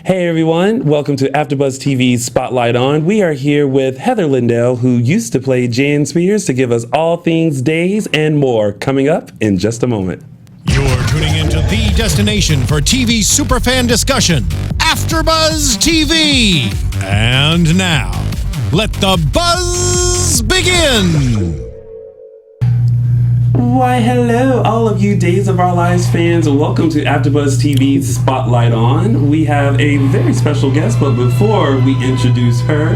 Hey everyone, welcome to AFTERBUZZ TV's Spotlight On. We are here with Heather Lindell, who used to play Jan Spears, to give us all things days and more, coming up in just a moment. You're tuning into the destination for TV superfan discussion, AFTERBUZZ TV. And now, let the buzz begin. Why, hello, all of you Days of Our Lives fans. Welcome to AFTERBUZZ TV's Spotlight On. We have a very special guest, but before we introduce her,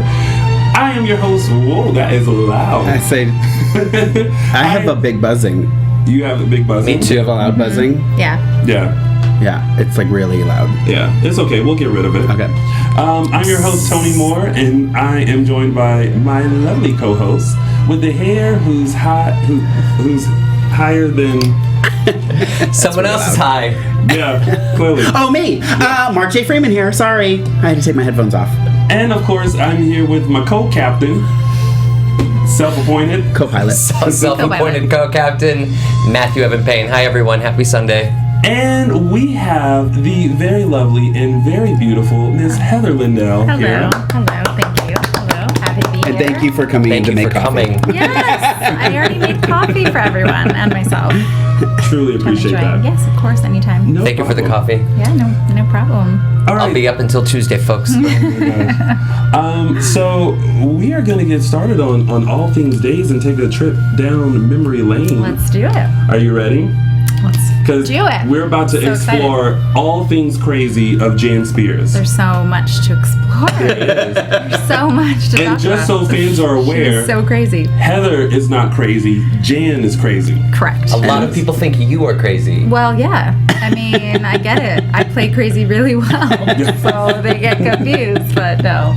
I am your host. Whoa, that is loud. I say, I have a big buzzing. You have a big buzzing? Me too. You have a loud buzzing? Yeah. Yeah, it's like really loud. Yeah, it's okay. We'll get rid of it. Okay. I'm your host, Tony Moore, and I am joined by my lovely co-host with the hair who's higher than someone else is high. Yeah, clearly. Oh, me. Mark J. Freeman here. Sorry. I had to take my headphones off. And of course, I'm here with my co-captain, self-appointed. Co-pilot. Self-appointed co-captain, Matthew Evan Paine. Hi, everyone. Happy Sunday. And we have the very lovely and very beautiful Miss Heather Lindell here. Hello. Thank you. Hello. Happy to be here. And thank you for coming in to make coffee. Yes. I already made coffee for everyone and myself. Truly appreciate that. Yes, of course, anytime. Thank you for the coffee. Yeah, no problem. All right. I'll be up until Tuesday, folks. So we are going to get started on all things days and take a trip down memory lane. Let's do it. Are you ready? Let's Because do it. we're about to explore all things crazy of Jan Spears. There's so much to explore. There's so much to talk And just about. so fans are aware, She's so crazy. Heather is not crazy. Jan is crazy. Correct. A lot of people think you are crazy. Well, yeah. I mean, I get it. I play crazy really well, so they get confused. But no,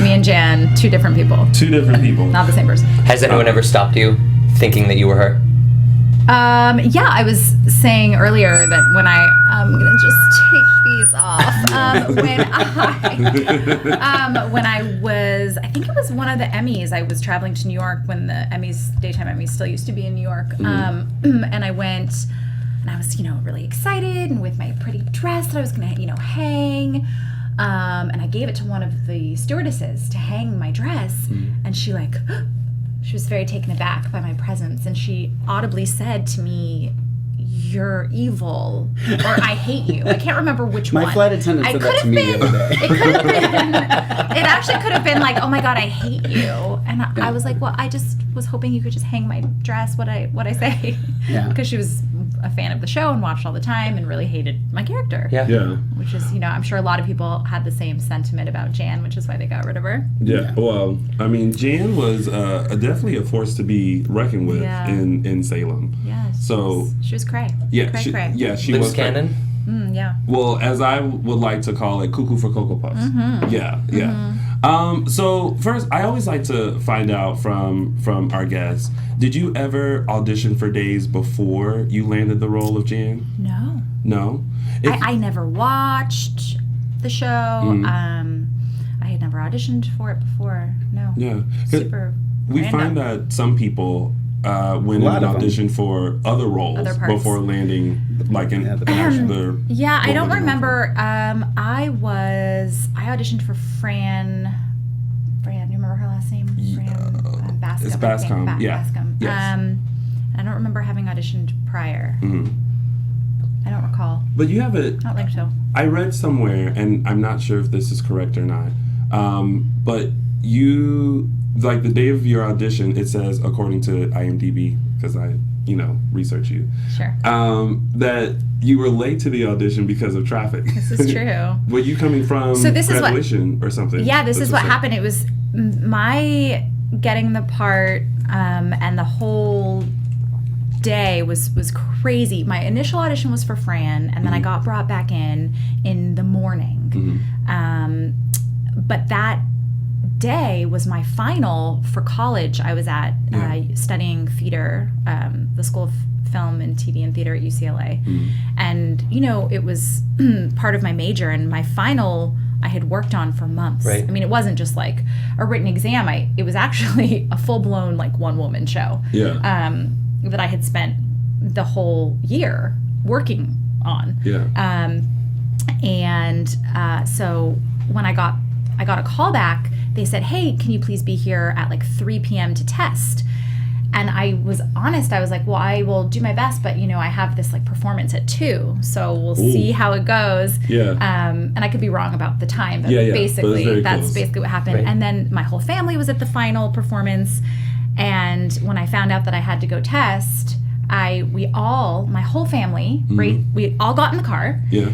me and Jan, two different people. Two different people. Not the same person. Has anyone ever stopped you thinking that you were her? Yeah, I was saying earlier that when I'm gonna just take these off. When I was, I think it was one of the Emmys. I was traveling to New York when the Emmys, daytime Emmys, still used to be in New York. And I went, and I was, really excited, and with my pretty dress that I was gonna, hang. And I gave it to one of the stewardesses to hang my dress, and she was very taken aback by my presence, and she audibly said to me, "You're evil," or "I hate you." I can't remember which one. My flight attendant said that to me the other day. It could have been. It actually could have been like, "Oh my God, I hate you," and I was like, "Well, I just was hoping you could just hang my dress." What I say? Yeah. Because she was a fan of the show and watched all the time and really hated my character. Yeah. Which is, I'm sure a lot of people had the same sentiment about Jan, which is why they got rid of her. Yeah. Well, I mean, Jan was definitely a force to be reckoned with in Salem. Yeah. She was cray. Yeah. Cray. She Loose was cray. cannon? Yeah. Well, as I would like to call it, cuckoo for Cocoa Puffs. Yeah. So first, I always like to find out from our guests, did you ever audition for days before you landed the role of Jan? No? I never watched the show. I had never auditioned for it before. No. Yeah. Super We random. find that some people went and auditioned for other roles Other parts. before landing, like in the Yeah, I don't remember. I auditioned for Fran. Do you remember her last name? Fran Bascom. It's Bascom. Bascom. Yes. I don't remember having auditioned prior. I don't recall. But you have it. I don't think so. I read somewhere, and I'm not sure if this is correct or not. But you, like the day of your audition, it says, according to IMDb, because I, research you. Sure. That you were late to the audition because of traffic. This is true. Were you coming from graduation or something? Yeah, this is what happened. It was my getting the part, and the whole day was crazy. My initial audition was for Fran, and then I got brought back in the morning. But that day was my final for college. I was at studying theater, the School of Film and TV and Theater at UCLA. And, it was part of my major, and my final I had worked on for months. Right. I mean, it wasn't just like a written exam. It was actually a full-blown one-woman show. Yeah. That I had spent the whole year working on. Yeah. And so when I got a call back, they said, hey, can you please be here at like 3 p.m. to test? And I was honest. I was like, well, I will do my best, but I have this like performance at 2, so we'll see how it goes. Yeah. And I could be wrong about the time, but but basically that's close. basically what happened. Right. And then my whole family was at the final performance, and when I found out that I had to go test, my whole family, we all got in the car. Yeah.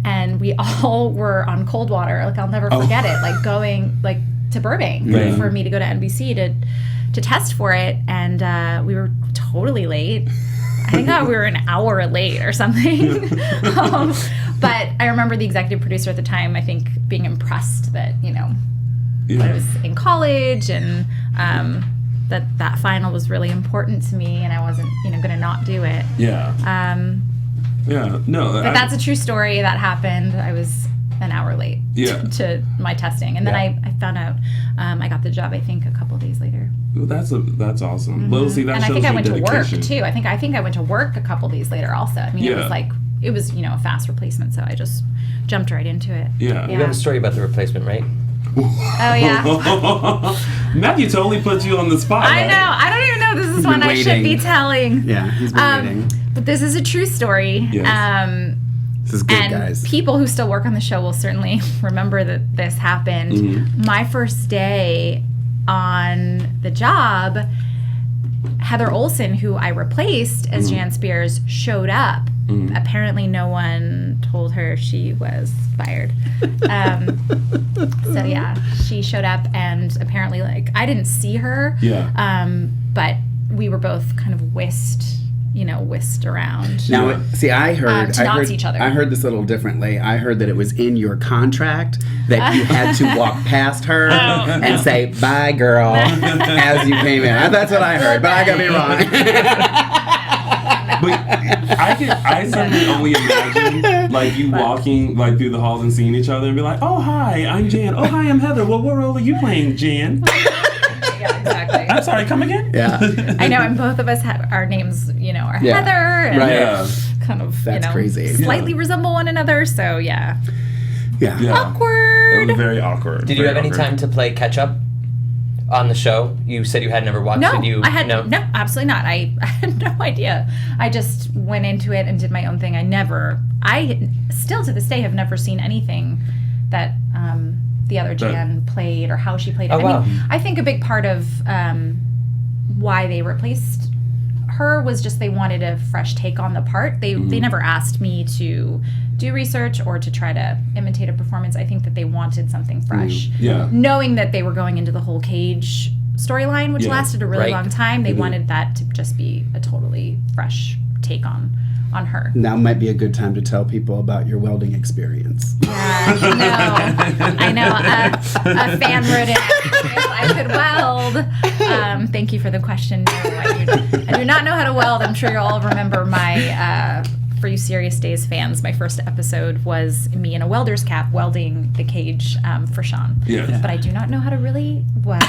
And we all were on cold water. Like, I'll never forget it. Like, going like to Burbank for me to go to NBC to test for it. And we were totally late. I think we were an hour late or something. But I remember the executive producer at the time, I think, being impressed that, I was in college, and that final was really important to me, and I wasn't, going to not do it. Yeah. No. But that's a true story that happened. I was an hour late to my testing, and then I found out I got the job, I think, a couple days later. Well, that's awesome. Well, see, that And I shows think I your went dedication. to work too. I think I went to work a couple days later also. I mean, it was a fast replacement, so I just jumped right into it. Yeah. You have a story about the replacement, right? Oh yeah. Matthew totally put you on the spot. I right? know. I don't even know this is been one I should be waiting. telling. Yeah, he's been waiting. But this is a true story. Yes. This is good, And guys. people who still work on the show will certainly remember that this happened. Mm-hmm. My first day on the job, Heather Olsen, who I replaced as Mm-hmm. Jan Spears, showed up. Apparently no one told her she was fired. So yeah, she showed up, and apparently, like, I didn't see her. Yeah. But we were both kind of whisked around. Now, see, I heard to not see each other. I heard this a little differently. I heard that it was in your contract that you had to walk past her and say "bye, girl" as you came in. That's what I heard, but I could be wrong. But I certainly only imagine like you walking like through the halls and seeing each other and be like, oh hi, I'm Jan. Oh hi, I'm Heather. Well, what role are you playing, Jan? Yeah, exactly. I'm sorry, come again? Yeah, I know, and both of us have our names, are Yeah. Heather, and Right. Yeah. kind of, That's crazy. slightly resemble one another. So yeah, yeah. Yeah. It awkward. was very awkward. Did you have any time to play catch up on the show? You said you had never watched No, it. I had no, absolutely not. I had no idea. I just went into it and did my own thing. I still to this day have never seen anything that the other Jan played or how she played it. Oh, wow. I think a big part of why they replaced her was just they wanted a fresh take on the part. They never asked me to do research or to try to imitate a performance. I think that they wanted something fresh. Yeah. Knowing that they were going into the whole Cage storyline, which Yeah. lasted a really Right. long time, they wanted that to just be a totally fresh take on her. Now might be a good time to tell people about your welding experience. I know. A fan wrote in if I could weld. Thank you for the question. No, I do not know how to weld. I'm sure you all remember my For You Serious Days fans, my first episode was me in a welder's cap welding the cage for Sean. Yeah. But I do not know how to really weld.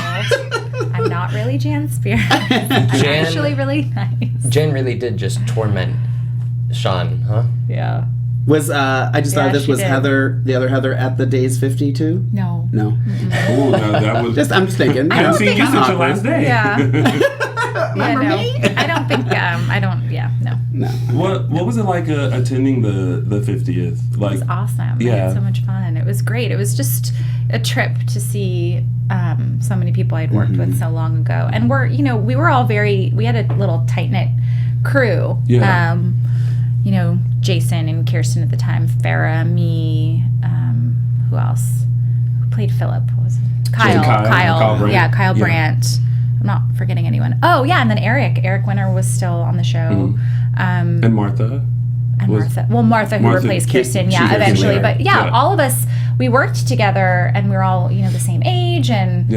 I'm not really Jan Spears. I'm actually really nice. Jen really did just torment Sean, huh? Yeah. Was I just thought Yeah, this she was did. Heather, the other Heather at the Days 50 too? No. No, Ooh, no, that was. I'm just thinking. I haven't seen you since your last day. Yeah. Remember no. me? I don't think. No. No. What was it like attending the 50th? Like, It was awesome. I Yeah. had so much fun. It was great. It was just a trip to see so many people I'd worked with so long ago. And we were all we had a little tight-knit crew. Yeah. Jason and Kirsten at the time, Farrah, me, who else? Who played Philip? What was it? Kyle Brandt. Yeah, Kyle Yeah. Brandt. I'm not forgetting anyone. Oh, yeah, and then Eric Winter was still on the show. and Martha. And Was- Martha. Well, Martha, who Martha replaced Ki- Kirsten, she yeah, did eventually. later. But yeah, Yeah. all of us, we worked together, and we were all, the same age, and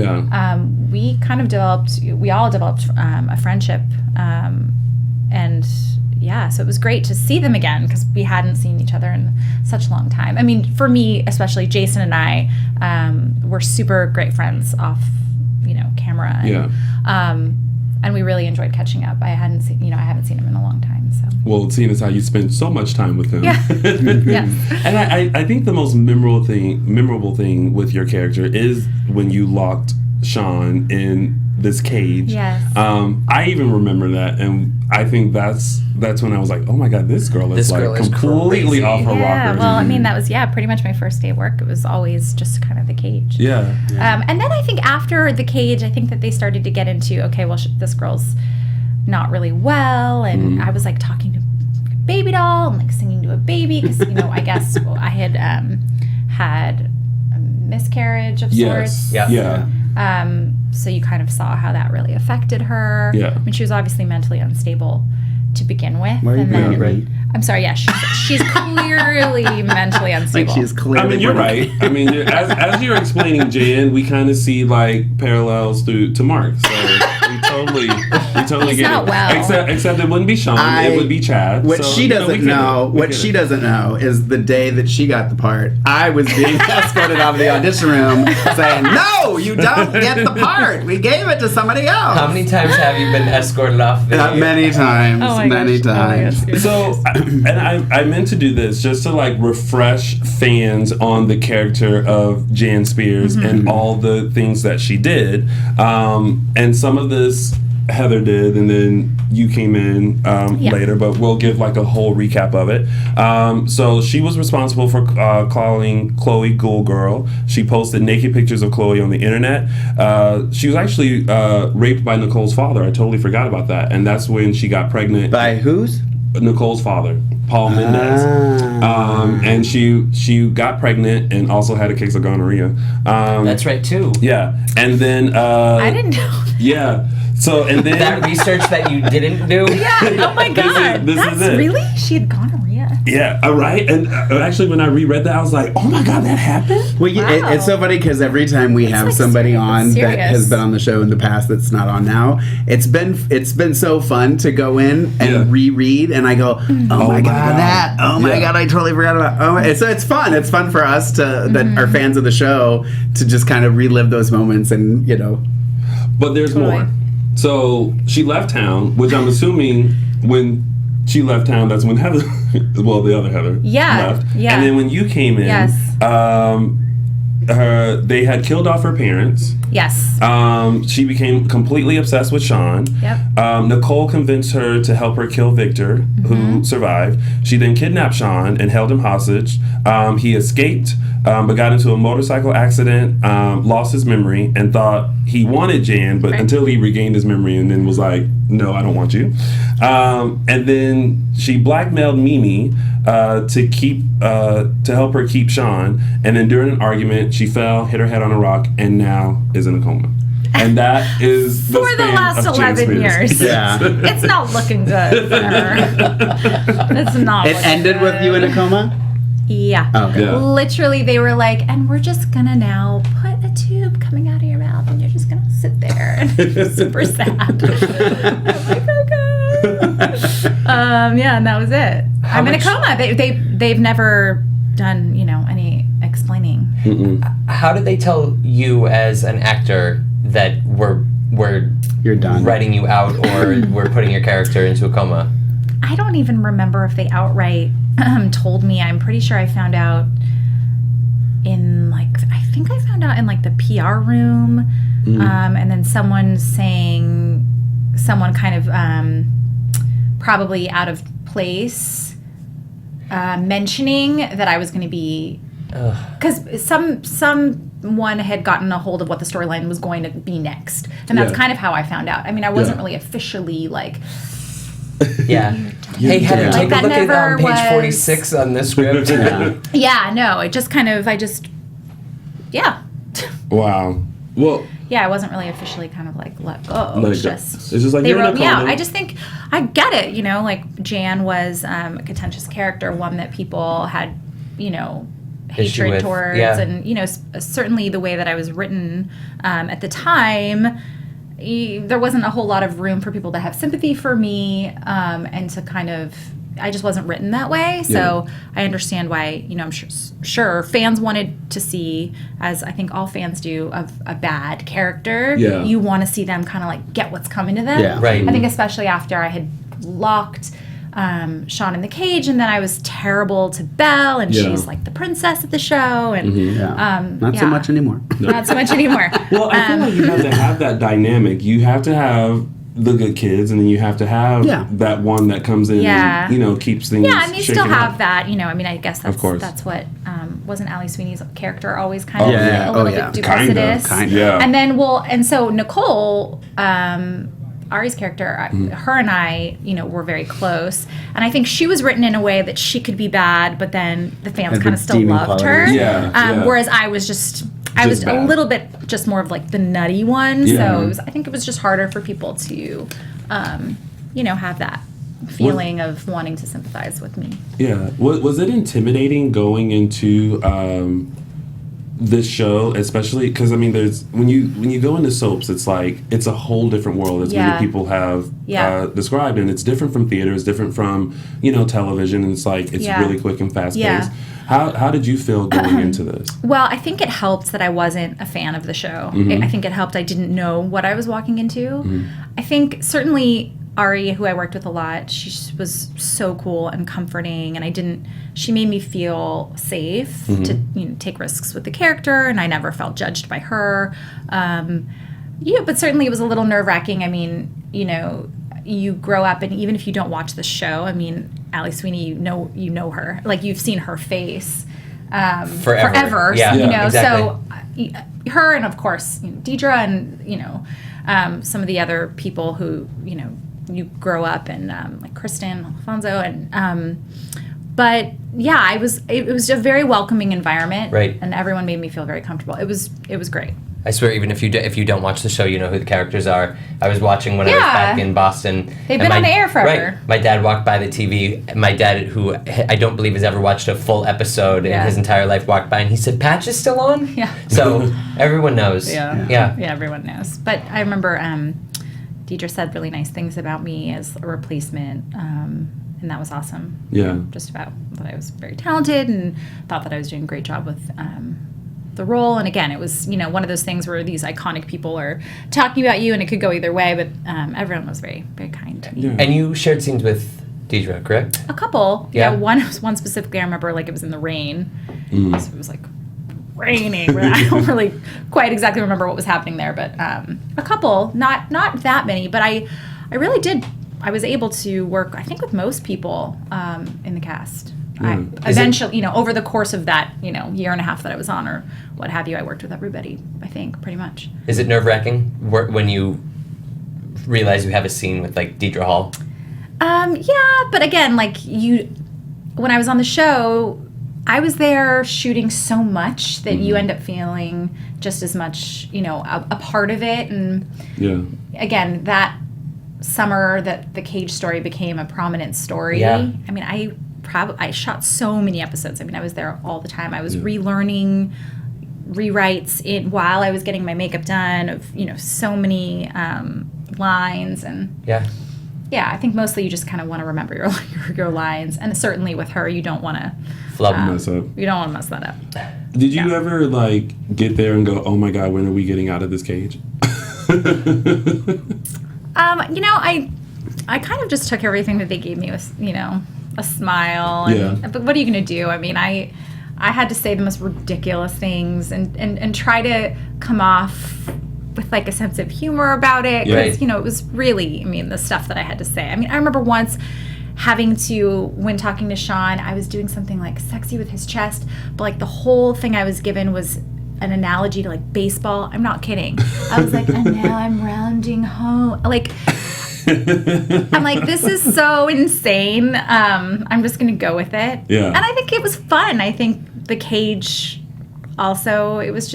we kind of developed a friendship, and yeah, so it was great to see them again because we hadn't seen each other in such a long time. I mean, for me, especially Jason and I, were super great friends off, camera. And, and we really enjoyed catching up. I haven't seen him in a long time. So. Well, seeing as how you spent so much time with him. Yeah. Yes. And I think the most memorable thing with your character is when you locked Sean in this cage. Yes. I even remember that, and I think that's when I was like, oh my god, this girl is completely crazy. off her Yeah. rocker. Well, I mean, that was pretty much my first day of work. It was always just kind of the cage. Yeah. And then I think after the cage, I think that they started to get into, okay, well, this girl's not really well, and I was like talking to a baby doll and like singing to a baby because I guess I had had a miscarriage of sorts. Yeah. So you kind of saw how that really affected her. Yeah. I mean, she was obviously mentally unstable to begin with. Why are you and being then, right? I'm sorry, yeah, she's clearly mentally unstable. She's clearly. I mean, you're right. I mean, as you're explaining Jan, we kind of see like parallels to Mark. So we totally He's get not it. well. Except it wouldn't be Sean. It would be Chad. What So, she doesn't know, what she doesn't know, is the day that she got the part, I was being escorted out of the audition room, saying, "No, you don't get the part. We gave it to somebody else." How many times have you been escorted off the Many times. Oh my many gosh. times. So, I meant to do this just to like refresh fans on the character of Jan Spears and all the things that she did. And some of this Heather did, and then you came in later, but we'll give like a whole recap of it. So she was responsible for calling Chloe Ghoul Girl. She posted naked pictures of Chloe on the internet. She was actually raped by Nicole's father. I totally forgot about that. And that's when she got pregnant. By whose? Nicole's father, Paul Mendez. And she got pregnant and also had a case of gonorrhea. That's right too. Yeah. And then I didn't know. yeah. So and then That research that you didn't do. Yeah. Oh my god. this That's is it. really? She had gonorrhea. yeah, right. And actually, when I reread that, I was like, oh my god, that happened. Well, Wow. it's so funny because every time we have like somebody serious. on that Serious. has been on the show in the past that's not on now, it's been so fun to go in and reread, and I go, oh my god, that, oh my god, I totally forgot about. So it's fun. It's fun for us that are fans of the show to just kind of relive those moments, and But there's Totally. more. So she left town, which I'm assuming when she left town, that's when Heather, well, the other Heather left. Yeah. And then when you came in, Yes. they had killed off her parents. Yes. She became completely obsessed with Sean. Yep. Nicole convinced her to help her kill Victor, who survived. She then kidnapped Sean and held him hostage. He escaped, but got into a motorcycle accident, lost his memory, and thought he wanted Jan, but until he regained his memory and then was like, no, I don't want you. And then she blackmailed Mimi to help her keep Sean. And then during an argument, she fell, hit her head on a rock, and now is in a coma. And that is the For the span last of Jan 11 Spears. years. Yeah. It's not looking good for her. It's not. It looking ended with good. you in a coma. Yeah. Okay. Yeah. Literally, they were like, and we're just gonna now put a tube coming out of your mouth, and you're just gonna sit there. And it was super sad. I'm like, okay. Yeah, and that was it. I'm in a much- coma. They've never done any explaining. How did they tell you as an actor that we're You're done. writing you out or we're putting your character into a coma? I don't even remember if they outright told me. I'm pretty sure I found out in I think I found out in the PR room, and then someone kind of probably out of place, mentioning that I was going to be, because someone had gotten a hold of what the storyline was going to be next, and that's Yeah. kind of how I found out. I mean, I wasn't Yeah. really officially Yeah. Hey, Heather, Yeah. take Like, a that look at never page was- 46 on this script. Yeah. no, it just kind of, Wow. Well, yeah, I wasn't really officially kind of let go. Let It's it go. just, It's just like they you're in a wrote me out. coma. I just think I get it. Jan was a contentious character, one that people had, hatred with, towards, yeah. and certainly the way that I was written at the time. There wasn't a whole lot of room for people to have sympathy for me, and to kind of I just wasn't written that way. So I understand why, you know, I'm sure fans wanted to see, as I think all fans do, of a bad character. Yeah. You want to see them kind of like get what's coming to them. Yeah. Right. I think especially after I had locked Sean in the cage, and then I was terrible to Belle, and she's like the princess of the show, and Not so much anymore. not so much anymore. Well, I feel like you have to have that dynamic. You have to have the good kids, and then you have to have that one that comes in and, you know, keeps things and they still shaken have up. that, you know, I mean, I guess that's, Of course. that's what, wasn't Ali Sweeney's character always kind of yeah. a little Oh, yeah. bit Kinda. duplicitous? Yeah. And then, and so Nicole, Ari's character, her and I, you know, were very close. And I think she was written in a way that she could be bad, but then the fans Had kind of still redeeming loved her. qualities. Yeah. Whereas I was I was a bad. little bit just more of like the nutty one. Yeah. So I think it was just harder for people to, you know, have that feeling of wanting to sympathize with me. Yeah. Was it intimidating going into this show, especially because I mean, there's when you go into soaps, it's like it's a whole different world, as many people have described, and it's different from theater, it's different from, you know, television, and it's like it's really quick and fast paced. How did you feel going into this? Well, I think it helped that I wasn't a fan of the show. I think it helped I didn't know what I was walking into. I think certainly Ari, who I worked with a lot, she was so cool and comforting, and she made me feel safe to, you know, take risks with the character, and I never felt judged by her. Yeah, but certainly it was a little nerve-wracking. I mean, you know, you grow up, and even if you don't watch the show, I mean, Ali Sweeney, you know her, like you've seen her face forever. Yeah, you know, exactly. so her, and of course, you know, Deidre, and you know, some of the other people who, you know, you grow up, and like Kristen, Alfonso, and but yeah, it was a very welcoming environment, right? And everyone made me feel very comfortable. It was great. I swear, even if you don't watch the show, you know who the characters are. I was watching when I was back in Boston. They've been on the air forever. Right. My dad walked by the TV. My dad, who I don't believe has ever watched a full episode in his entire life, walked by and he said, "Patch is still on?" Yeah. So everyone knows. Yeah, everyone knows. But I remember Deidre said really nice things about me as a replacement, and that was awesome. Yeah. Just about that I was very talented, and thought that I was doing a great job with the role. And again, it was, you know, one of those things where these iconic people are talking about you, and it could go either way, but everyone was very, very kind to me. Yeah. And you shared scenes with Deidre, correct? A couple. Yeah. One specifically I remember, like, it was in the rain. So it was like raining. I don't really quite exactly remember what was happening there, but a couple, not that many, but I really did. I was able to work, I think, with most people in the cast. Eventually, you know, over the course of that, you know, year and a half that I was on, or what have you, I worked with everybody, I think, pretty much. Is it nerve-wracking when you realize you have a scene with, like, Deidre Hall? Yeah, but again, like, when I was on the show, I was there shooting so much that you end up feeling just as much, you know, a part of it. And again, that summer that the Cage story became a prominent story. I mean, I shot so many episodes. I mean, I was there all the time. I was relearning rewrites while I was getting my makeup done of, you know, so many lines. And I think mostly you just kind of want to remember your lines. And certainly with her, you don't want to mess up. You don't want to mess that up. Did you ever, like, get there and go, "Oh my God, when are we getting out of this cage"? You know, I kind of just took everything that they gave me with, you know, a smile. And, but what are you going to do? I mean, I had to say the most ridiculous things and try to come off with, like, a sense of humor about it. Because, you know, it was really, I mean, the stuff that I had to say. I mean, I remember once having to, when talking to Sean, I was doing something like sexy with his chest, but, like, the whole thing I was given was an analogy to, like, baseball. I'm not kidding. I was like, and now I'm rounding home. Like, I'm like, this is so insane. I'm just going to go with it. Yeah. And I think it was fun. I think the Cage also, it was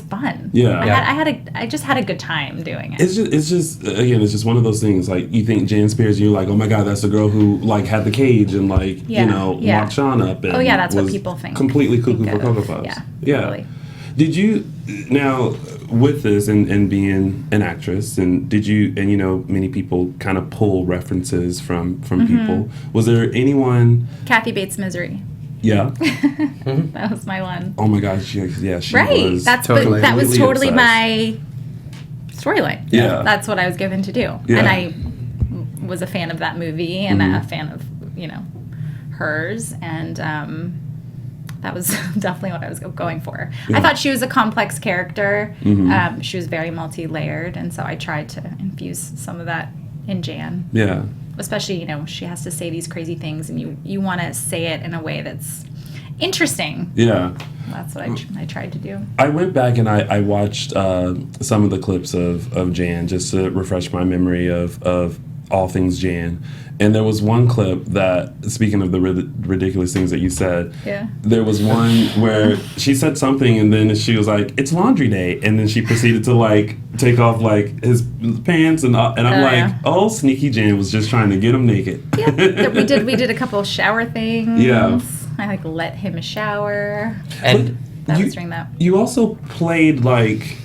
fun. Yeah. I just had a good time doing it. It's just one of those things. Like, you think Jan Spears, you're like, oh my God, that's the girl who, like, had the cage and, like, you know, locked Sean up. And that's what people think. Completely cuckoo for Cocoa Puffs. Yeah. Totally. Did you now with this and being an actress, and did you, and you know, many people kind of pull references from people. Was there anyone? Kathy Bates' Misery. Yeah. That was my one. Oh my gosh, she Right. was That was totally obsessed. my storyline. Yeah. That's what I was given to do. Yeah. And I was a fan of that movie and a fan of, you know, hers. And that was definitely what I was going for. Yeah. I thought she was a complex character. She was very multi-layered. And so I tried to infuse some of that in Jan. Yeah. Especially, you know, she has to say these crazy things and you want to say it in a way that's interesting. Yeah. That's what I tried to do. I went back and I watched some of the clips of Jan just to refresh my memory of all things Jan. And there was one clip that, speaking of the ridiculous things that you said, there was one where she said something and then she was like, "It's laundry day," and then she proceeded to like take off like his pants and I'm like, "Oh, sneaky Jan was just trying to get him naked." Yeah, we did a couple of shower things. Yeah. I like let him shower. And That was during that. You also played like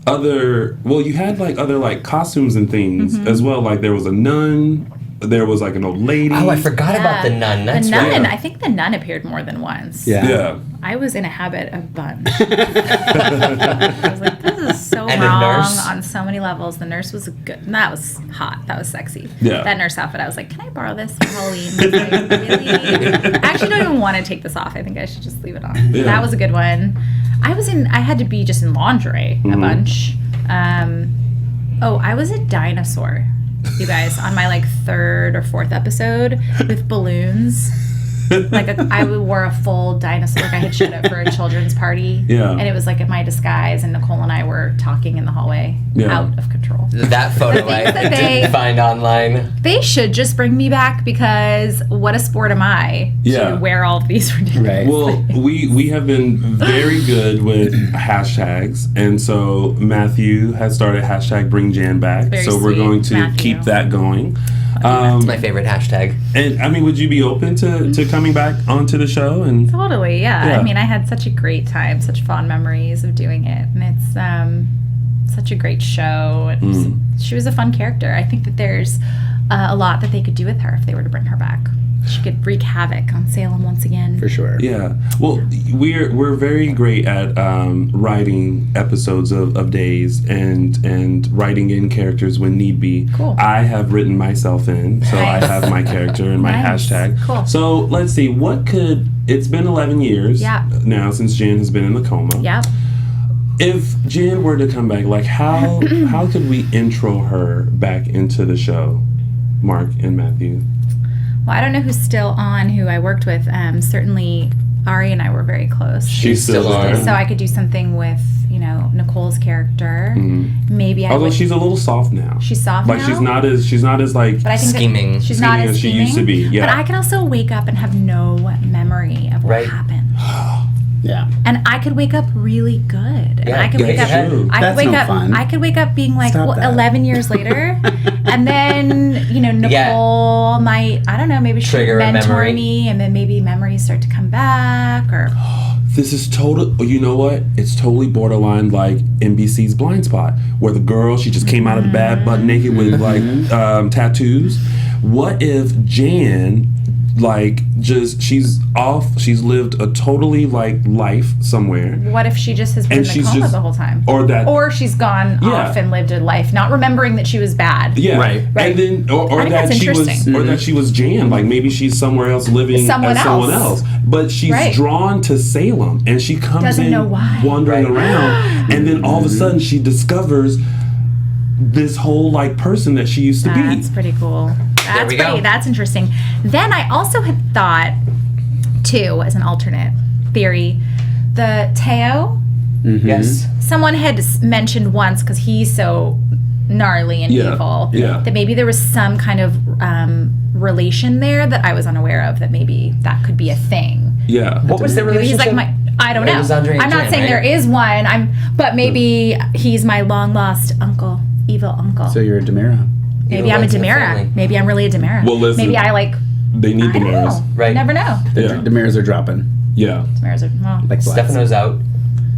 you had like other like costumes and things as well. Like there was a nun. There was like an old lady. oh, I forgot about the nun. That's the nun. right. I think the nun appeared more than once. Yeah. I was in a habit of bunch. I was like, this is so And the wrong nurse? on so many levels. The nurse was good. And that was hot. That was sexy. Yeah. That nurse outfit, I was like, can I borrow this for Halloween? I was like, really? I actually don't even want to take this off. I think I should just leave it on. Yeah. That was a good one. I had to be just in lingerie a bunch. I was a dinosaur, you guys, on my like 3rd or 4th episode with balloons. I wore a full dinosaur. Like I had showed up for a children's party. Yeah. And it was like in my disguise, and Nicole and I were talking in the hallway, out of control. That photo I that didn't find online. They should just bring me back, because what a sport am I to wear all of these ridiculous Right. Well, things. we have been very good with hashtags, and so Matthew has started hashtag Bring Jan Back. Very so we're sweet, going to Matthew. keep that going. It's my favorite hashtag. And I mean, would you be open to coming back onto the show? And Totally, yeah. Yeah. I mean, I had such a great time, such fond memories of doing it, and it's such a great show. And she was a fun character. I think that there's a lot that they could do with her if they were to bring her back. She could wreak havoc on Salem once again. For sure. yeah, well, we're very great at writing episodes of days and writing in characters when need be. Cool. I have written myself in, so Nice. I have my character and my Nice. hashtag. Cool. So let's see, it's been 11 years now since Jan has been in the coma. Yep. If Jan were to come back, like how could we intro her back into the show, Mark and Matthew? Well, I don't know who's still on, who I worked with. Certainly, Ari and I were very close. She's still on. So I could do something with, you know, Nicole's character. Maybe I Although would. she's a little soft now. She's soft Like now? she's not as like. But I think that Scheming. she's not Scheming as as she scheming. used to be, yeah. But I can also wake up and have no memory of what Right. happened. Yeah. And I could wake up really good. And Yeah, I could yeah, wake up. true. I could That's wake no up. fun. I could wake up being like, Stop that. 11 years later, and then you know Nicole might, I don't know, maybe she'll Trigger a mentor memory. me, and then maybe memories start to come back, or This is total. You know what? It's totally borderline like NBC's Blind Spot, where the girl she just came out of the bed butt naked with like tattoos. What if Jan, like, she's lived a totally like life somewhere, what if she just has been And in the she's coma just- the whole time, or she's gone Yeah. off and lived a life, not remembering that she was bad. yeah, Right. and then or I think that that's she was interesting. or that she was Jan, like maybe she's somewhere else living Someone as someone else. else, but she's Right. drawn to Salem and she comes Doesn't in know why. wandering Right. around, and then all of a sudden she discovers this whole like person that she used to That's be. pretty cool. That's we go. That's interesting. Then I also had thought, too, as an alternate theory, the Teo. Yes. Someone had mentioned once, because he's so gnarly and Yeah, evil, yeah. that maybe there was some kind of relation there that I was unaware of, that maybe that could be a thing. Yeah. What was the Maybe he's relationship? like I don't It know. was Andre and I'm not Jan, saying right? there is one. But maybe he's my long lost uncle, evil uncle. So you're a Demira. Maybe Evil I'm a ones in the Demira. family. Maybe I'm really a Demira. Well, listen. Maybe I like. They need I the don't mirrors. know. Right. You never know. The Yeah. Demiras are dropping. Yeah. Demiras are, well, Like flies. Stefano's out.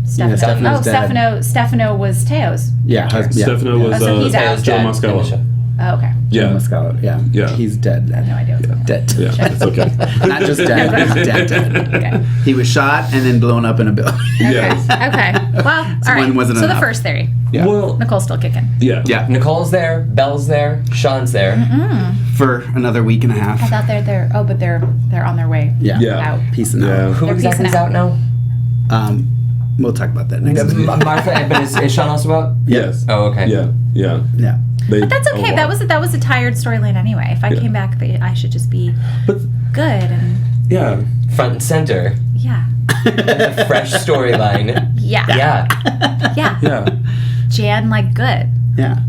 Stefano's dead. Stefano was Teo's. Yeah, Stefano was so he's out. Joe Muscala. Oh, okay. Yeah. Muscala, yeah. He's dead. I have no idea. Dead. Yeah, it's okay. Not just dead, he's dead. Okay. He was shot and then blown up in a building. Yes. Okay. Well, all right. wasn't so enough. the first theory. Yeah. Well, Nicole's still kicking. yeah. Nicole's there, Belle's there, Sean's there. For another week and a half. I thought they're but they're on their way Yeah. out. Peace and Yeah. out. Who They're exactly is peacing out now? We'll talk about that next week. Martha, but is Sean also out? Yes. Oh, okay. Yeah. Yeah. But that's okay. That was a tired storyline anyway. If I came back, I should just be But good and yeah. Front and center. yeah. Fresh storyline. Yeah. Yeah. Yeah. Jan like good. Yeah.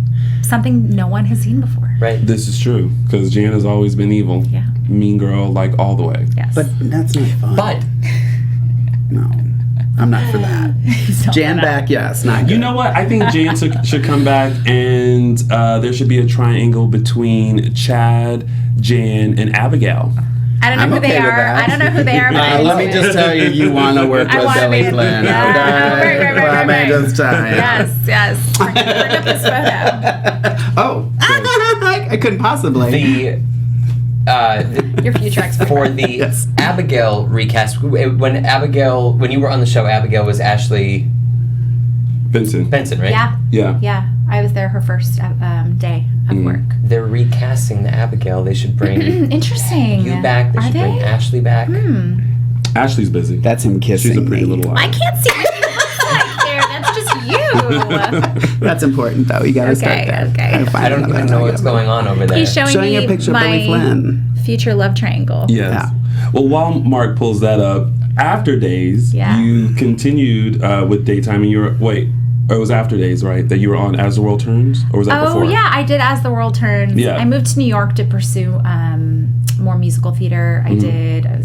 Something no one has seen before. Right. This is true because Jan has always been evil. Yeah. Mean girl, like all the way. Yes. But that's not fun. But No. I'm not for that. So Jan back, yes, not good. You know what? I think Jan should come back, and there should be a triangle between Chad, Jan, and Abigail. I don't know I'm who okay they with are. that. I don't know who they are. But I'm let me into just it. tell you want to work I with wanna Billy be- Flynn. yeah. Okay? Right. Let me just tell you. Yes. Bring up this photo. Oh, I couldn't possibly. Your future expert. for the Yes. Abigail recast, when you were on the show, Abigail was Ashley Benson. Benson, right? Yeah. Yeah. I was there her first day of work. They're recasting the Abigail. They should bring Interesting. you back. They Are should bring they? Ashley back. Ashley's busy. That's him kissing She's a pretty me. little I eye. can't see what it looks like there. That's just you. That's important, though. You got to start there. Okay. Gotta find I don't another even know what's angle. going on over there. He's showing Showing me you a picture of Billy my Flynn. future love triangle. Yes. Yeah. Well, while Mark pulls that up, after Days, Yeah. you continued with Daytime, and you were, it was After Days, right? That you were on As the World Turns? Or was that Oh, before? yeah, I did As the World Turns. Yeah. I moved to New York to pursue more musical theater. I was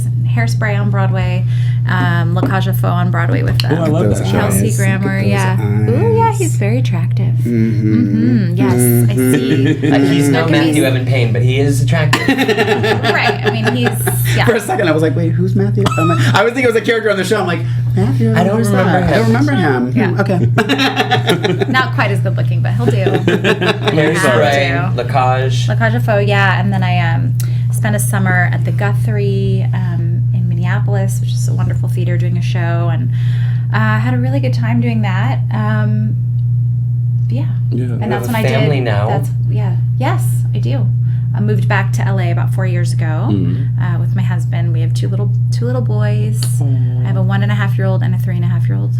in Hairspray on Broadway, La Cage aux Folles on Broadway with Oh, I love Those that show. eyes. Kelsey Grammer. Look at Yeah. those Ooh, yeah, eyes. he's very attractive. Yes, I see. He's no Look at Matthew these- Evan Paine, but he is attractive. Right. I mean, yeah. For a second, I was like, wait, who's Matthew? I was thinking it was a character on the show. I'm like, Matthew? I don't who's remember that? him. I don't remember him. Yeah. Okay. Not quite as good looking, but he'll do. Hairspray, Yeah. La Cage. La Cage aux Folles, yeah. And then I spent a summer at the Guthrie in Minneapolis, which is a wonderful theater, doing a show, and had a really good time doing that. Yeah. Yeah. And that's have when a I did. family now? Yes, I do. I moved back to LA about 4 years ago with my husband. We have two little boys. I have a 1.5-year-old and a 3.5-year-old.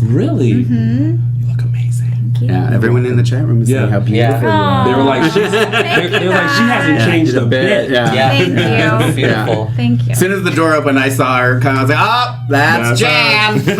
Really? Mm-hmm. You look amazing. Thank you. Yeah, everyone in the chat room is saying how beautiful you are. They were like, they were like, she hasn't changed a bit. Yeah. Yeah. Thank you. Beautiful. Thank you. As soon as the door opened, I saw her come. I was like, oh, that's Jan. Same,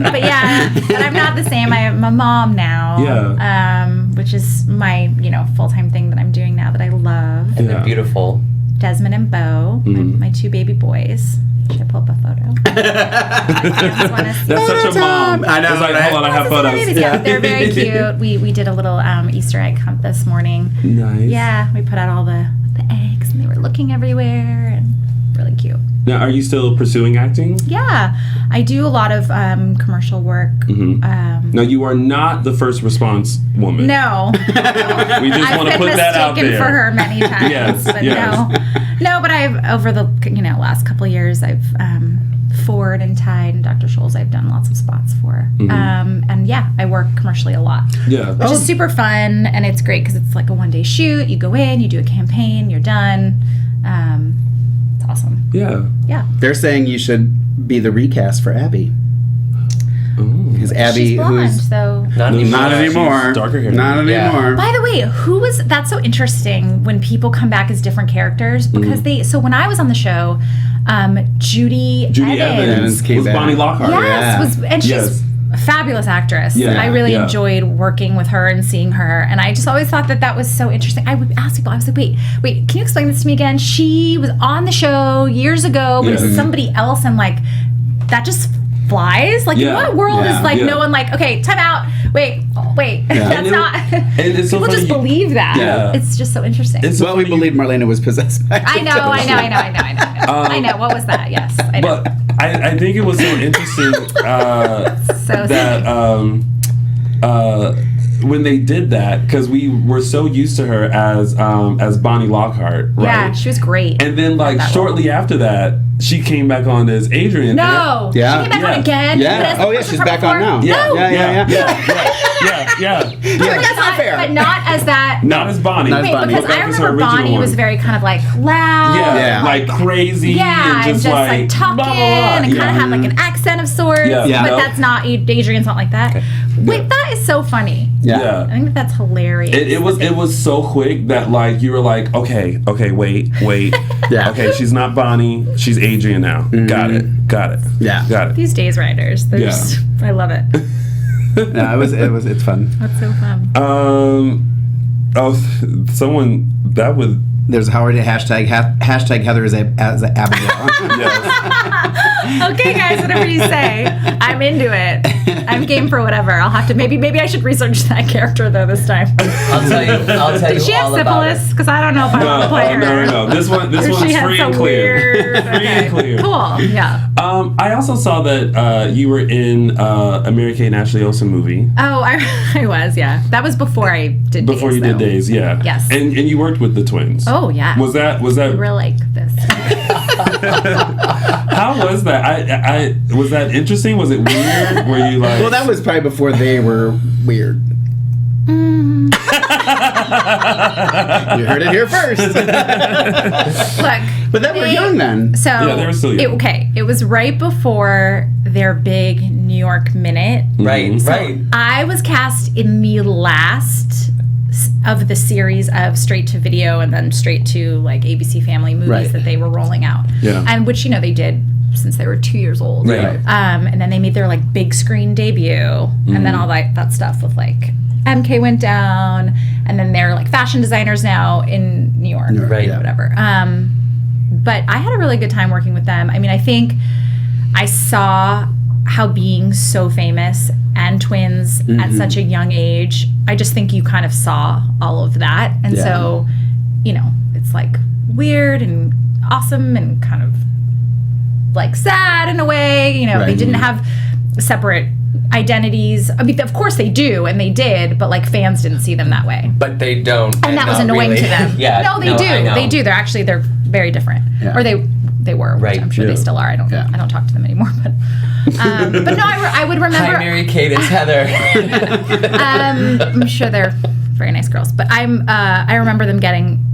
but yeah, but I'm not the same. I'm a mom now. Yeah. Which is my full-time thing that I'm doing now that I love. And Yeah. they're beautiful. Desmond and Bo, my two baby boys. Should I pull up a photo? Kids wanna see. That's such a mom. I know, It's like, right? hold on, I have Those are my photos. babies. Yeah, they're very cute. We did a little Easter egg hunt this morning. Nice. Yeah, we put out all the eggs and they were looking everywhere and really cute. Now, are you still pursuing acting? Yeah, I do a lot of commercial work. Now, you are not the first response woman. No, We just I've want to been put that out mistaken there. for her many times, Yes, but yes. no. But I've over the last couple of years, I've Ford and Tide and Dr. Scholl's. I've done lots of spots for, and yeah, I work commercially a lot. Yeah. Which is super fun, and it's great because it's like a one-day shoot. You go in, you do a campaign, you're done. It's awesome. Yeah. Yeah. They're saying you should be the recast for Abby. Because Abby, She's blonde, who's so. Not anymore. not anymore. She's darker hair. Not Yeah. anymore. By the way, that's so interesting when people come back as different characters because so when I was on the show, Judy Evans came was back. Bonnie Lockhart. Yes, Yeah. and she's Yes. a fabulous actress. Yeah, I really yeah. enjoyed working with her and seeing her, and I just always thought that was so interesting. I would ask people, I was like, wait, can you explain this to me again? She was on the show years ago, but Yes. it's somebody else, and like that just flies. Like, Yeah. in what world Yeah. is like Yeah. no one like, okay, time out. Wait, that's And it- not. and it's so People funny just you- believe that. Yeah. It's just so interesting. It's so Well, we funny you- believed Marlena was possessed by I know. What was that? Yes, I know. But I think it was so interesting when they did that, because we were so used to her as Bonnie Lockhart, right? Yeah, she was great. And then like shortly after that, she came back on as Adrian. No, she came back on again. Yeah. Oh yeah, she's back on now. Yeah. That's not fair. But not as that. Not as Bonnie. Wait, because I remember Bonnie was very kind of like loud. Yeah. Like crazy. Yeah, and just like talking blah, blah, blah. and kind of had like an accent of sorts. Yeah. But that's not, Adrian's not like that. Wait, that is so funny. Yeah. I think that's hilarious. It was so quick that like you were like, okay, wait. Yeah. Okay, she's not Bonnie, she's Adrian now. Mm-hmm. Got it. Yeah. Got it. These days writers, they're just, I love it. No, it's fun. That's so fun. Someone that would. There's Howard hashtag Heather as Abigail. Yes. Okay, guys, whatever you say, I'm into it. I'm game for whatever. I'll have to maybe I should research that character though this time. I'll tell you Did she have all about it. syphilis? Because I don't know if I want to play her. No. This one's She had free some and clear. weird. Free and clear. Cool. Yeah. I also saw that you were in a Mary-Kate and Ashley Olsen movie. Oh, I was. Yeah. That was before I did. Before Days, you did though. Days, yeah. Yes. And you worked with the twins. Oh yeah. Was that? We were like this. How was that? I was that interesting? Was it weird? Were you like? Well, that was probably before they were weird. You heard it here first. Look. But they were young then. So Yeah, they were still young. It was right before their big New York minute. Right, So right. I was cast in the last of the series of straight to video and then straight to like ABC Family movies Right. that they were rolling out. Yeah. And which they did since they were 2 years old. Right. And then they made their like big screen debut, and then all that stuff with like MK went down, and then they're like fashion designers now in New York, Right. or whatever. But I had a really good time working with them. I mean, I think I saw how being so famous and twins at such a young age, I just think you kind of saw all of that. And so, it's like weird and awesome and kind of like sad in a way. They didn't have separate identities. I mean, of course they do, and they did, but like fans didn't see them that way. But they don't. And that was annoying to them. Yeah. No, they do. I know. They do. They're very different. Yeah. Or they were. Right. I'm sure they still are. I don't talk to them anymore. But no, I would remember. Hi, Mary Kate. It's Heather. I'm sure they're very nice girls, but I remember them getting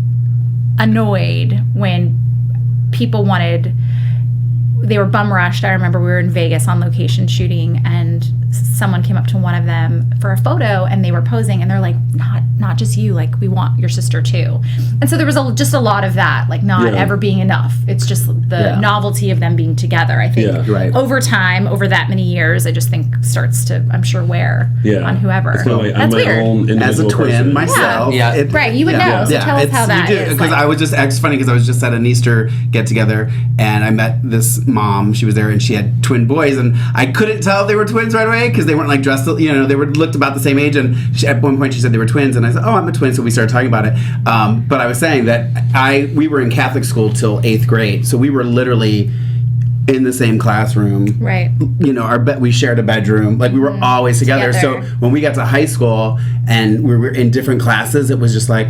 annoyed when people they were bum rushed. I remember we were in Vegas on location shooting, and someone came up to one of them for a photo, and they were posing, and they're like, not just you, like, we want your sister too. And so there was just a lot of that, like not ever being enough. It's just the novelty of them being together. I think over time, over that many years, I just think starts to, I'm sure, wear on whoever. That's weird. As a twin myself. Yeah. Right, you would know. So tell us how that is. Because I was it's funny because I was just at an Easter get together, and I met this mom. She was there, and she had twin boys, and I couldn't tell if they were twins right away because they weren't like dressed, they looked about the same age. And at one point she said they were twins, and I said, oh, I'm a twin. So we started talking about it. But I was saying that we were in Catholic school till 8th grade, so we were literally in the same classroom. Right. We shared a bedroom. Like we were always together. So when we got to high school and we were in different classes, it was just like,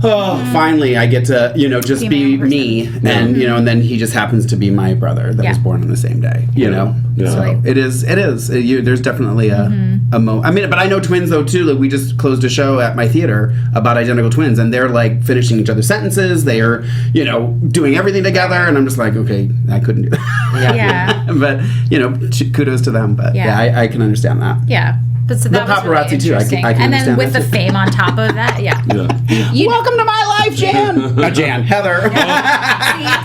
oh, finally I get to, just be me. And, and then he just happens to be my brother that was born on the same day, Yeah. So it is. There's definitely a moment. I mean, but I know twins though too. Like we just closed a show at my theater about identical twins, and they're like finishing each other's sentences. They are, doing everything together, and I'm just like, okay, I couldn't do that. Yeah. But, kudos to them. But I can understand that. Yeah. But so that was really paparazzi, too. I can interesting. And then understand with that, the too. fame on top of that, Welcome to my life, Jan. Not Jan, Heather.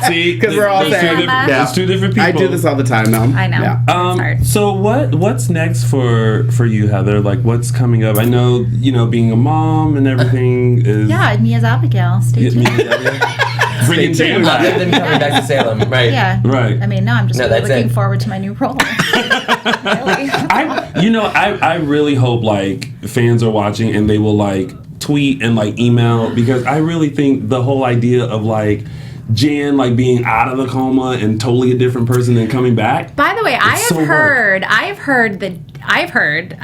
See, Because we're all saying, it's two different people. I do this all the time now. I know. Yeah. It's hard. So what's next for you, Heather? Like what's coming up? I know, being a mom and everything is me as Abigail. Stay tuned. Bringing Jan Other back. than coming back to Salem, right? Yeah. Right. I mean, no, I'm just No, that's looking it. forward to my new role. Really. I really hope like fans are watching and they will like tweet and like email, because I really think the whole idea of like Jan like being out of the coma and totally a different person than coming back. By the way, I've so heard, I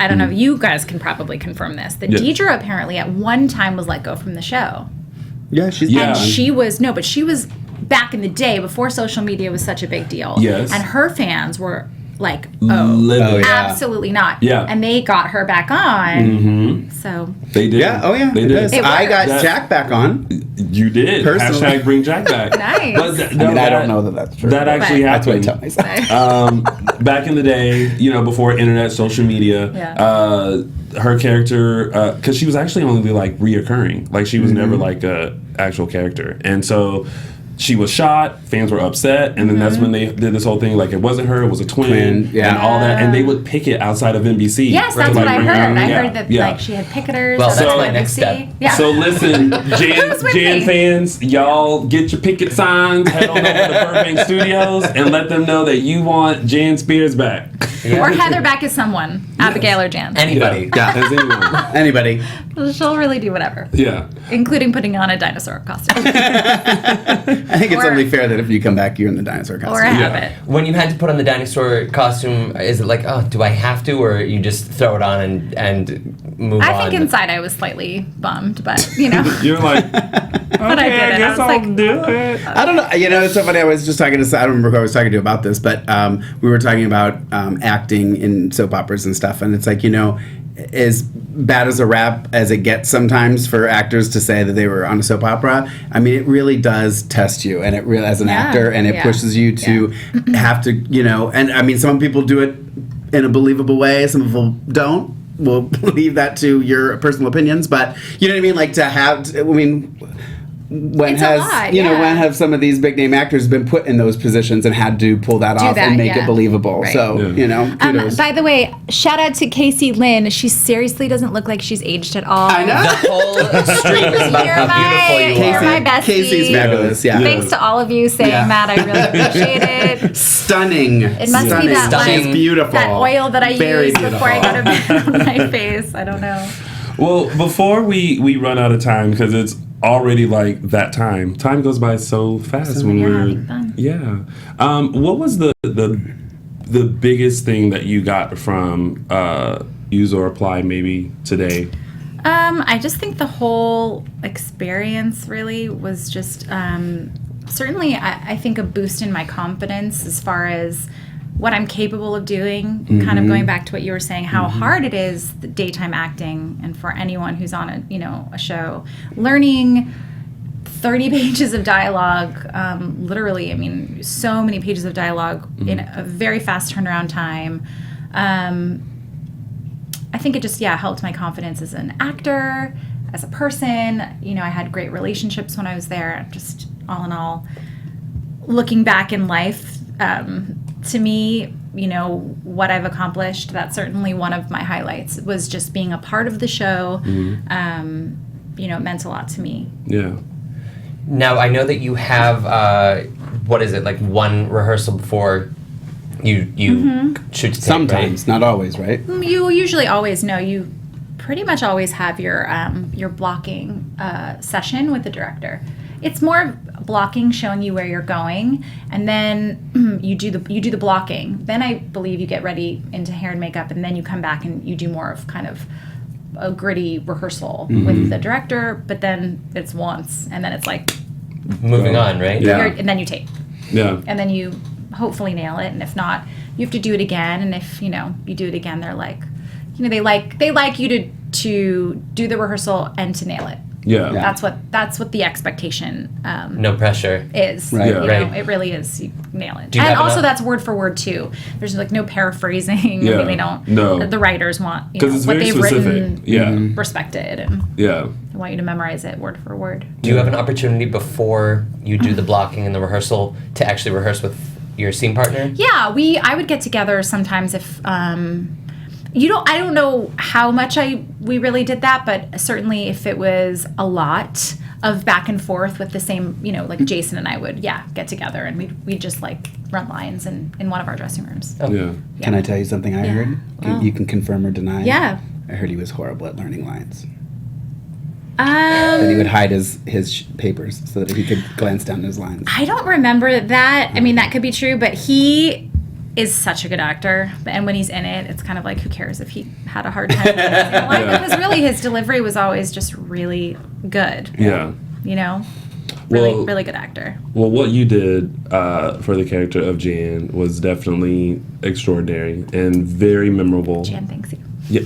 don't know, you guys can probably confirm this, that Deidre apparently at one time was let go from the show. Yeah, she's And she was back in the day before social media was such a big deal. Yes. And her fans were like, Literally. absolutely not. Yeah. And they got her back on. So They did. Yeah, oh yeah, They it did. is. It I got works. Jack back on. You did. Personally. Hashtag bring Jack back. Nice. But I don't know that that's true. That actually That's what I happened. tell myself. Back in the day, before internet, social media, her character, because she was actually only like reoccurring, like she was never like a actual character, and so she was shot. Fans were upset, and then that's when they did this whole thing. Like it wasn't her; it was a twin, and all that. And they would picket outside of NBC. yes, that's what I heard. I heard that like she had picketers. Well, at that's my NBC. next step. Yeah. So listen, with Jan me. fans, y'all get your picket signs, head on over to Burbank Studios, and let them know that you want Jan Spears back. Or Heather back as someone, Abigail or Jan. Anybody. Yeah. As anyone. Anybody. She'll really do whatever, Yeah. including putting on a dinosaur costume I think it's Or- only fair that if you come back, you're in the dinosaur or costume. a habit. When you had to put on the dinosaur costume, is it like, oh, do I have to, or you just throw it on and move on? I think inside I was slightly bummed, but you know. You're like, But I did it. I was like, do it. I don't know. It's so funny. I was just talking to. I don't remember who I was talking to about this, but we were talking about acting in soap operas and stuff, and it's like as bad as a rap as it gets sometimes for actors to say that they were on a soap opera. I mean, it really does test you, and it really as an actor, and it pushes you to have to, And I mean, some people do it in a believable way. Some people don't. We'll leave that to your personal opinions, but you know what I mean. Like to have. When It's a lot, when have some of these big name actors been put in those positions and had to pull that off and make it believable? Right. So kudos. by the way, shout out to Casey Lynn. She seriously doesn't look like she's aged at all. I know. The whole stream is about how beautiful you You're are. my bestie. Casey's fabulous. Yeah. Thanks to all of you saying that. I really appreciate it. Stunning. It must Stunning. be that Stunning. She's beautiful. that oil that I Very use before I go to bed on my face. I don't know. Well, before we run out of time, because it's already like that time. Time goes by so fast when we're having fun. What was the biggest thing that you got from Use or Apply maybe today? I just think the whole experience really was just certainly I think a boost in my confidence as far as what I'm capable of doing, kind of going back to what you were saying, how hard it is, the daytime acting, and for anyone who's on a show, learning 30 pages of dialogue, literally, I mean, so many pages of dialogue in a very fast turnaround time. I think it just, helped my confidence as an actor, as a person. I had great relationships when I was there, just all in all, looking back in life, to me, what I've accomplished, that's certainly one of my highlights, was just being a part of the show. It meant a lot to me. Yeah. Now, I know that you have, like one rehearsal before you shoot to tape, Sometimes, not always, right? You usually always know. You pretty much always have your blocking session with the director. It's more blocking, showing you where you're going, and then you do the blocking. Then I believe you get ready into hair and makeup, and then you come back and you do more of kind of a gritty rehearsal with the director. But then it's once, and then it's like Moving on, right? Yeah. and then you tape, and then you hopefully nail it. And if not, you have to do it again. And if you do it again, they're like, they like you to do the rehearsal and to nail it. Yeah. That's what the expectation No pressure. is. Right. Yeah. Right. It really is. You nail it. Do you And have also enough- that's word for word too. There's like no paraphrasing. Yeah. I mean, they don't. No. The writers want Because what it's very they've specific. written respected, and Yeah. they want you to memorize it word for word. Do you have an opportunity before you do the blocking and the rehearsal to actually rehearse with your scene partner? Yeah, I would get together sometimes if I don't know how much we really did that, but certainly if it was a lot of back and forth with the same, like Jason and I would, get together and we'd just like run lines in one of our dressing rooms. Oh. Yeah. Can I tell you something I heard? Wow. You can confirm or deny. Yeah. I heard he was horrible at learning lines. That he would hide his papers so that he could glance down his lines. I don't remember that. I mean, that could be true, but he is such a good actor. And when he's in it, it's kind of like, who cares if he had a hard time in real life? Because really, his delivery was always just really good. Yeah. You know? Really, Well- really good actor. Well, what you did for the character of Jan was definitely extraordinary and very memorable. Jan thanks you. Yeah.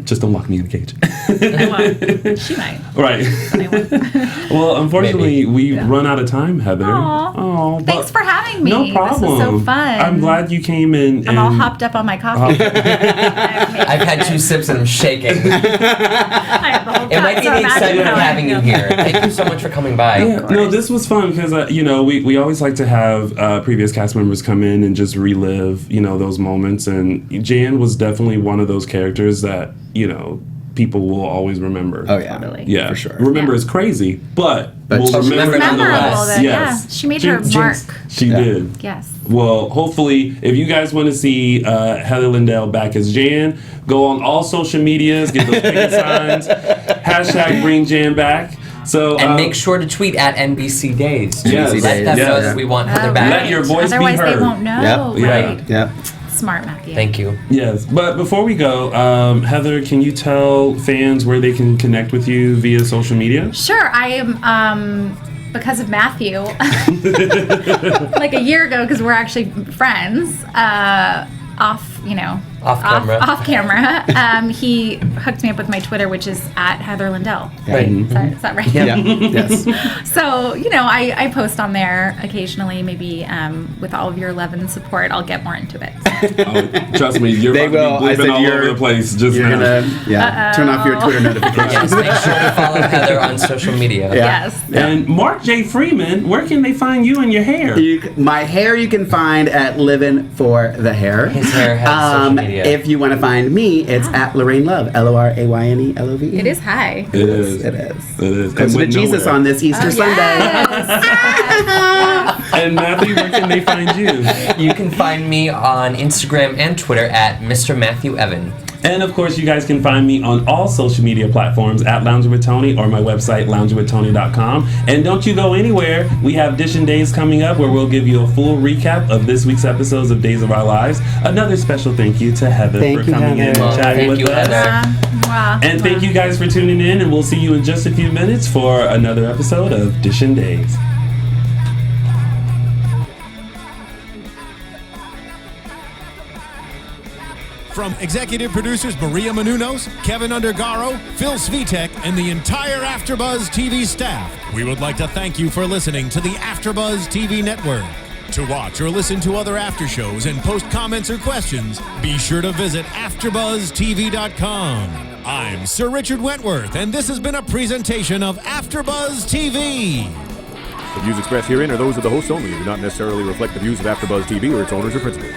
Just don't lock me in a cage. Well, she might. Right. But I won't. Well, unfortunately, we run out of time, Heather. Aw. Oh, Thanks for having me. No problem. This was so fun. I'm glad you came in. I'm all hopped up on my coffee. I've had 2 sips and I'm shaking. I have the whole It might be cup, the so imagine excitement how of I having you feel. here. Thank you so much for coming by. Yeah, no, this was fun because we always like to have previous cast members come in and just relive those moments, and Jan was definitely one of those characters that people will always remember. Oh yeah, Totally. Yeah, for sure. Remember is crazy, but we'll she's remember it memorable. nonetheless. Memorable, Yes, yeah. She made her mark. She Yeah. did. Yes. Well, hopefully, if you guys want to see Heather Lindell back as Jan, go on all social medias, get those picket signs, hashtag bring Jan back. So And make sure to tweet at NBC Days. Yes. Let Days, them know yes. that we want Heather Oh, back. Let your voice be Otherwise, heard. they won't know. Yep. Yeah. Right. Yep. Smart, Matthew. Thank you. Yes, but before we go, Heather, can you tell fans where they can connect with you via social media? Sure, I am, because of Matthew, like a year ago, because we're actually friends, off camera. Off camera. He hooked me up with my Twitter, which is at Heather Lindell. Right. Is that right? Yeah. Yes. So, I post on there occasionally, maybe with all of your love and support, I'll get more into it. Oh, trust me, you're They about will. to I be said bleeping all over the place just You're now. gonna turn off your Twitter notifications. Yes, make sure to follow Heather on social media. Yeah. Yes. And Mark J. Freeman, where can they find you and your hair? My hair you can find at Livin' for the Hair. His hair has social media. If you want to find me, it's at Lorraine Love. LORAYNELOVE. It is high. It is. It is. It is. Comes with went Jesus nowhere. on this Easter Sunday. Yes. And Matthew, where can they find you? You can find me on Instagram and Twitter at Mr. Matthew Evan. And of course, you guys can find me on all social media platforms at Lounging with Tony or my website, loungingwithtony.com. And don't you go anywhere. We have Dish and Days coming up where we'll give you a full recap of this week's episodes of Days of Our Lives. Another special thank you to Heather Thank for you, coming in Heather. and chatting Thank with you, us. Heather. Wow. And thank you guys for tuning in, and we'll see you in just a few minutes for another episode of Dish and Days. From executive producers Maria Menounos, Kevin Undergaro, Phil Svitek, and the entire AfterBuzz TV staff, we would like to thank you for listening to the AfterBuzz TV network. To watch or listen to other after shows and post comments or questions, be sure to visit AfterBuzzTV.com. I'm Sir Richard Wentworth, and this has been a presentation of AfterBuzz TV. The views expressed herein are those of the hosts only and do not necessarily reflect the views of AfterBuzz TV or its owners or principals.